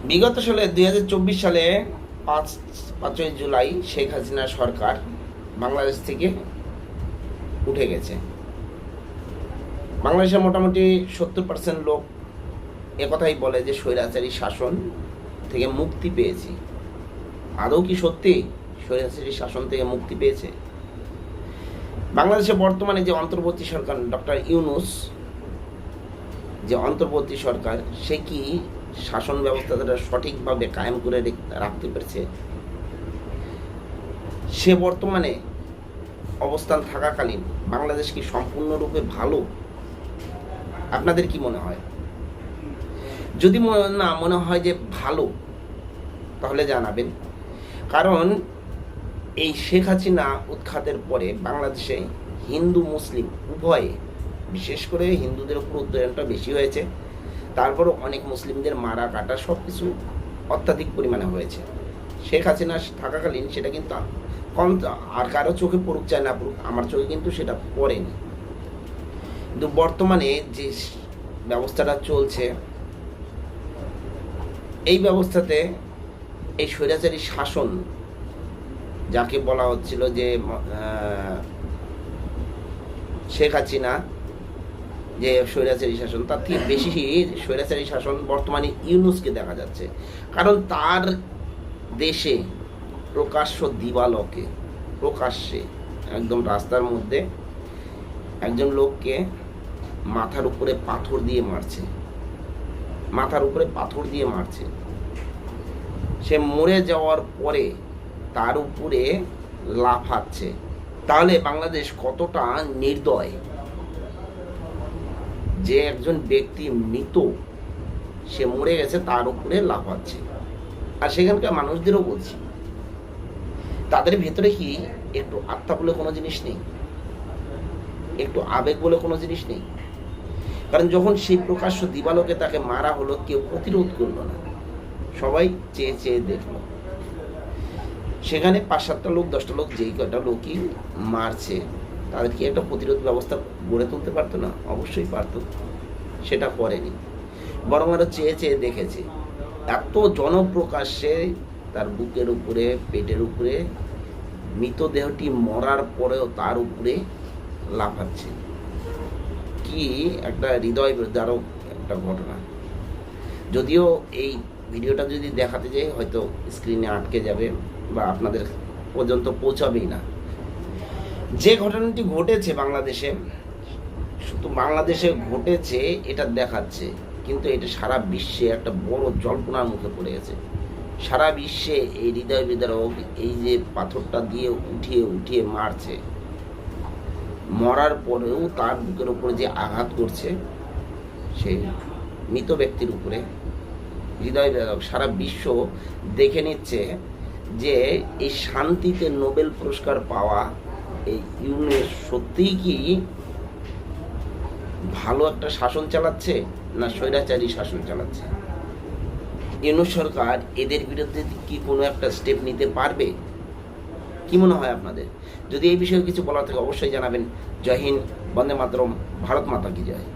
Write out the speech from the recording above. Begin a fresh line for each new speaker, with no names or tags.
বিগত সালে 2024 সালে 5ই জুলাই শেখ হাসিনা সরকার বাংলাদেশ থেকে উঠে গেছে। বাংলাদেশের মোটামুটি 70% লোক একথাই বলে যে স্বৈরাচারী শাসন থেকে মুক্তি পেয়েছি। আদৌ কি সত্যি স্বৈরাচারী শাসন থেকে মুক্তি পেয়েছে? বাংলাদেশে বর্তমানে যে অন্তর্বর্তী সরকার ডক্টর ইউনূস, যে অন্তর্বর্তী সরকার, সে কি শাসন ব্যবস্থাটা সঠিকভাবে কায়েম করে রাখতে পেরেছে? সে বর্তমানে অবস্থান থাকাকালীন বাংলাদেশ কি সম্পূর্ণরূপে ভালো? আপনাদের কি মনে হয়? যদি না মনে হয় যে ভালো, তাহলে জানাবেন। কারণ এই শেখ হাসিনা উৎখাতের পরে বাংলাদেশে হিন্দু মুসলিম উভয়ে, বিশেষ করে হিন্দুদের উপর উত্তরণটা বেশি হয়েছে, তারপরও অনেক মুসলিমদের মারা কাটা সব কিছু অত্যাধিক পরিমাণে হয়েছে। শেখ হাসিনা থাকাকালীন সেটা কিন্তু কম, আর কারো চোখে পড়ুক চায় না পড়ুক, আমার চোখে কিন্তু সেটা পড়েনি। কিন্তু বর্তমানে যে ব্যবস্থাটা চলছে, এই ব্যবস্থাতে এই স্বৈরাচারী শাসন, যাকে বলা হচ্ছিল যে শেখ হাসিনা যে স্বৈরাচারী শাসন, তার থেকে বেশি স্বৈরাচারী শাসন বর্তমানে ইউনূসকে দেখা যাচ্ছে। কারণ তার দেশে প্রকাশ্য দিবালোকে, প্রকাশ্যে একদম রাস্তার মধ্যে একজন লোককে মাথার উপরে পাথর দিয়ে মারছে, মাথার উপরে পাথর দিয়ে মারছে। সে মরে যাওয়ার পরে তার উপরে লাফাচ্ছে। তাহলে বাংলাদেশ কতটা নির্দয় যে একজন ব্যক্তি মৃত, সে মরে গেছে, তার উপরে লাফাচ্ছে। আর সেখানকার মানুষদেরও বলছি, তাদের ভেতরে কি একটু আত্মা বলে কোনো জিনিস নেই? একটু আবেগ বলে কোনো জিনিস নেই? কারণ যখন সেই প্রকাশ্য দিবালোকে তাকে মারা হলো, কেউ প্রতিরোধ করলো না, সবাই চেয়ে চেয়ে দেখলো। সেখানে 5-7টা লোক, 10টা লোক, যেই কটা লোকই মারছে, তাদের কি একটা প্রতিরোধ ব্যবস্থা গড়ে তুলতে পারতো না? অবশ্যই পারতো। সেটা করেনি, বরং আরো চেয়ে চেয়ে দেখেছে। এত জনপ্রকাশ্যে তার বুকের উপরে, পেটের উপরে মৃতদেহটি মরার পরেও তার উপরে লাফাচ্ছে। কি একটা হৃদয় বিদারক একটা ঘটনা। যদিও এই ভিডিওটা যদি দেখাতে যাই হয়তো স্ক্রিনে আটকে যাবে বা আপনাদের পর্যন্ত পৌঁছাবেই না। যে ঘটনাটি ঘটেছে বাংলাদেশে, শুধু বাংলাদেশে ঘটেছে এটা দেখাচ্ছে, কিন্তু এটা সারা বিশ্বে একটা বড় জল্পনার মুখে পড়ে গেছে। সারা বিশ্বে এই হৃদয় বিদারক, এই যে পাথরটা দিয়ে উঠিয়ে উঠিয়ে মারছে, মরার পরেও তার বুকের উপরে যে আঘাত করছে, সেই মৃত ব্যক্তির উপরে হৃদয় বিদারক, সারা বিশ্ব দেখে নিচ্ছে যে এই শান্তিতে নোবেল পুরস্কার পাওয়া এই ইউনূস সত্যিই কি ভালো একটা শাসন চালাচ্ছে না স্বৈরাচারী শাসন চালাচ্ছে? ইউনূস সরকার এদের বিরুদ্ধে কি কোনো একটা স্টেপ নিতে পারবে? কি মনে হয় আপনাদের? যদি এই বিষয়ে কিছু বলার থাকে অবশ্যই জানাবেন। জয় হিন্দ, বন্দে মাতরম, ভারত মাতা কি জয়।